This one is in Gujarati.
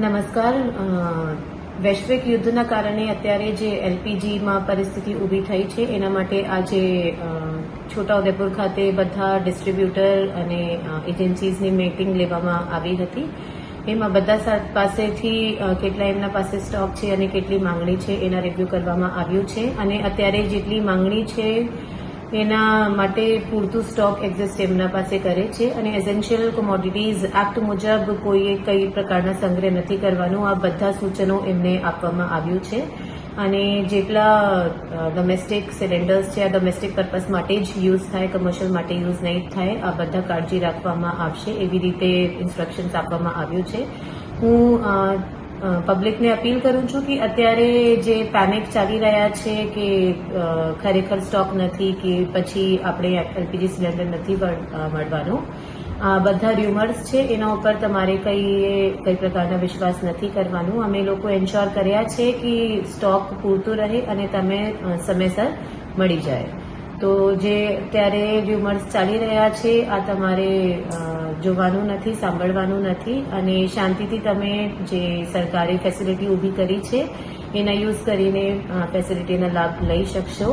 નમસ્કાર. વૈશ્વિક યુદ્ધના કારણે અત્યારે જે એલપીજીમાં પરિસ્થિતિ ઊભી થઈ છે એના માટે આજે છોટાઉદેપુર ખાતે બધા ડિસ્ટ્રીબ્યુટર અને એજન્સીઝની મીટિંગ લેવામાં આવી હતી. એમાં બધા પાસેથી કેટલા એમના પાસે સ્ટોક છે અને કેટલી માંગણી છે એના રિવ્યુ કરવામાં આવ્યું છે અને અત્યારે જેટલી માંગણી છે એના માટે પૂરતું સ્ટોક એક્ઝિસ્ટ એમના પાસે કરે છે અને એસેન્શિયલ કોમોડિટીઝ એક્ટ મુજબ કોઈએ કઈ પ્રકારના સંગ્રહ નથી કરવાનું, આ બધા સૂચનો એમને આપવામાં આવ્યું છે અને જેટલા ડોમેસ્ટિક સિલિન્ડર્સ છે આ ડોમેસ્ટિક પર્પઝ માટે જ યુઝ થાય, કમર્શિયલ માટે યુઝ નહીં થાય, આ બધા કાળજી રાખવામાં આવશે એવી રીતે ઇન્સ્ટ્રક્શન્સ આપવામાં આવ્યું છે. હું પબ્લિકને અપીલ કરું છું કે અત્યારે જે પેનિક ચાલી રહ્યા છે કે ખરેખર સ્ટોક નથી કે પછી આપણે એલપીજી સિલિન્ડર નથી મળવાનું, બધા ર્યુમર્સ છે એના ઉપર તમારે કઈ પ્રકારના વિશ્વાસ નથી કરવાનું. અમે લોકો એન્શ્યોર કર્યા છે કે સ્ટોક પૂરતું રહે અને તમે સમયસર મળી જાય. તો જે અત્યારે ર્યુમર્સ ચાલી રહ્યા છે આ તમારે જોવાનું નથી, સાંભળવાનું નથી અને શાંતિથી તમે જે સરકારી ફેસિલિટી ઊભી કરી છે એના યુઝ કરીને ફેસિલિટીના લાભ લઈ શકશો.